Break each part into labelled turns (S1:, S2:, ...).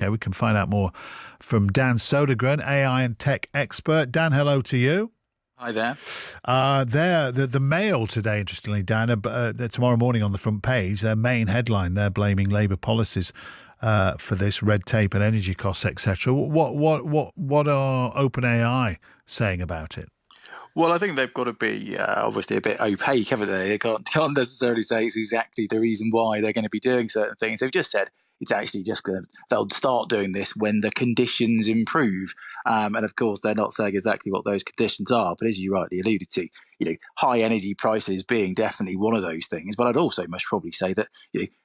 S1: Yeah, we can find out more from Dan Sodergren, AI and tech expert. Dan, hello to you.
S2: Hi there.
S1: The Mail today, interestingly, Dan, tomorrow morning on the front page, their main headline, they're blaming Labour policies for this, red tape and energy costs, etc. What are OpenAI saying about it?
S2: Well, I think they've got to be obviously a bit opaque, haven't they? They can't necessarily say it's exactly the reason why they're going to be doing certain things. They've just said it's actually just going to, they'll start doing this when the conditions improve. And of course, they're not saying exactly what those conditions are. But as you rightly alluded to, high energy prices being definitely one of those things. But I'd also most probably say that,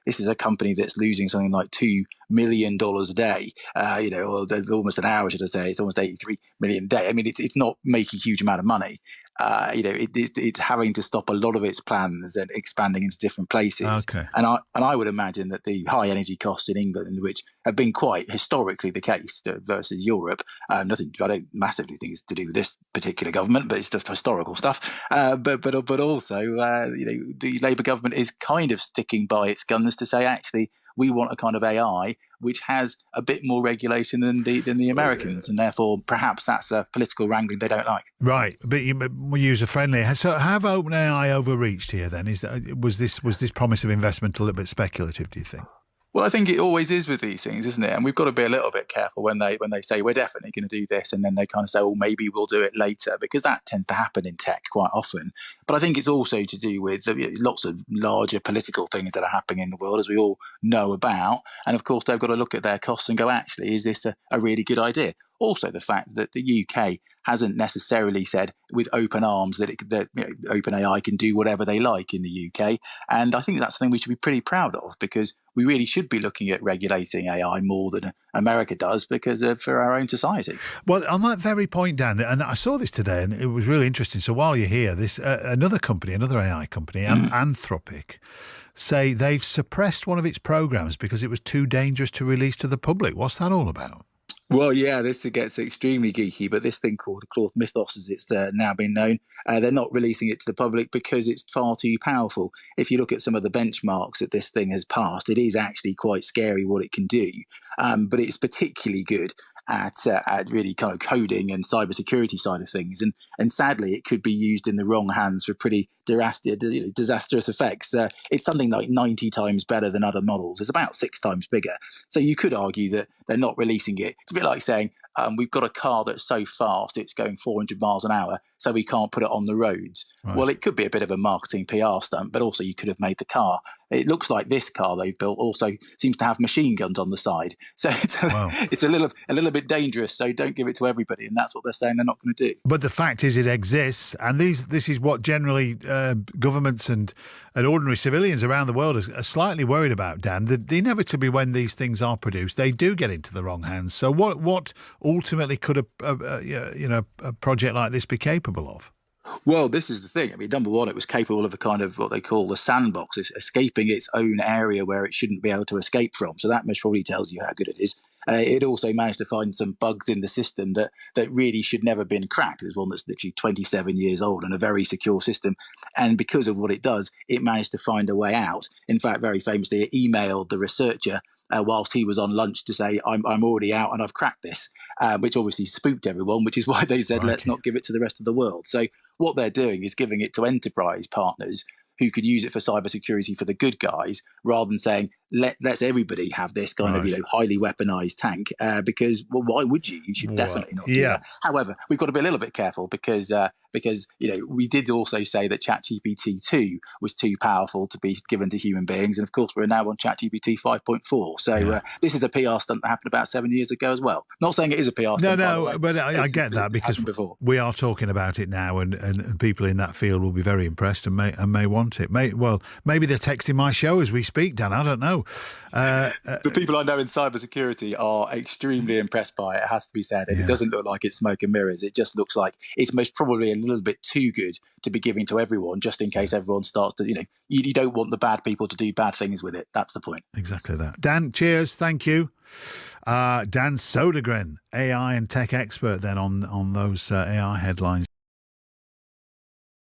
S2: this is a company that's losing something like $2 million a day, or almost an hour, should I say. It's almost 83 million a day. I mean, it's not making a huge amount of money. It's having to stop a lot of its plans and expanding into different places.
S1: Okay.
S2: And I would imagine that the high energy costs in England, which have been quite historically the case versus Europe, nothing I don't massively think it's to do with this particular government, but it's just historical stuff. But also, the Labour government is kind of sticking by its guns to say, actually, we want a kind of AI which has a bit more regulation than the Americans, and therefore perhaps that's a political wrangling they don't like.
S1: Right, but user friendly. So have OpenAI overreached here? Then was this promise of investment a little bit speculative? Do you think?
S2: Well, I think it always is with these things, isn't it? And we've got to be a little bit careful when they say we're definitely going to do this, and then they kind of say, "Oh, maybe we'll do it later," because that tends to happen in tech quite often. But I think it's also to do with lots of larger political things that are happening in the world, as we all know about. And of course, they've got to look at their costs and go, "Actually, is this a really good idea?" Also, the fact that the UK hasn't necessarily said with open arms that OpenAI can do whatever they like in the UK. And I think that's something we should be pretty proud of, because we really should be looking at regulating AI more than America does, because for our own society.
S1: Well, on that very point, Dan, and I saw this today and it was really interesting. So while you're here, this another AI company, Anthropic, say they've suppressed one of its programs because it was too dangerous to release to the public. What's that all about?
S2: Well, yeah, this gets extremely geeky, but this thing called mythos, as it's now been known, they're not releasing it to the public because it's far too powerful. If you look at some of the benchmarks that this thing has passed, it is actually quite scary what it can do. But it's particularly good at really kind of coding and cybersecurity side of things. And sadly, it could be used in the wrong hands for pretty disastrous effects. It's something like 90 times better than other models. It's about 6 times bigger. So you could argue that they're not releasing it. It's a bit like saying, we've got a car that's so fast it's going 400 miles an hour, so we can't put it on the roads. Right. Well, it could be a bit of a marketing PR stunt, but also you could have made the car. It looks like this car they've built also seems to have machine guns on the side. So it's a little bit dangerous, so don't give it to everybody, and that's what they're saying they're not going to do.
S1: But the fact is it exists, and this is what generally governments and ordinary civilians around the world are slightly worried about, Dan. That inevitably when these things are produced, they do get into the wrong hands. So what ultimately could a project like this be capable of?
S2: Well, this is the thing. I mean, number one, it was capable of a kind of what they call the sandbox, escaping its own area where it shouldn't be able to escape from. So that most probably tells you how good it is. It also managed to find some bugs in the system that really should never have been cracked. There's one that's literally 27 years old and a very secure system. And because of what it does, it managed to find a way out. In fact, very famously, it emailed the researcher whilst he was on lunch to say, I'm already out and I've cracked this, which obviously spooked everyone, which is why they said, let's not give it to the rest of the world. So what they're doing is giving it to enterprise partners who could use it for cybersecurity for the good guys, rather than saying, let's everybody have this kind of highly weaponized tank, because why would you? You should definitely not do that. However, we've got to be a little bit careful because we did also say that ChatGPT 2 was too powerful to be given to human beings, and of course we're now on ChatGPT 5.4. So this is a PR stunt that happened about 7 years ago as well. Not saying it is a PR stunt.
S1: No, but I get that, because we are talking about it now, and people in that field will be very impressed and may want it. Maybe they're texting my show as we speak, Dan. I don't know.
S2: The people I know in cybersecurity are extremely impressed by it, it has to be said. And it doesn't look like it's smoke and mirrors. It just looks like it's most probably a little bit too good to be giving to everyone, just in case everyone starts to, you don't want the bad people to do bad things with it. That's the point.
S1: Exactly that. Dan, cheers. Thank you. Dan Sodergren, AI and tech expert then on those AI headlines.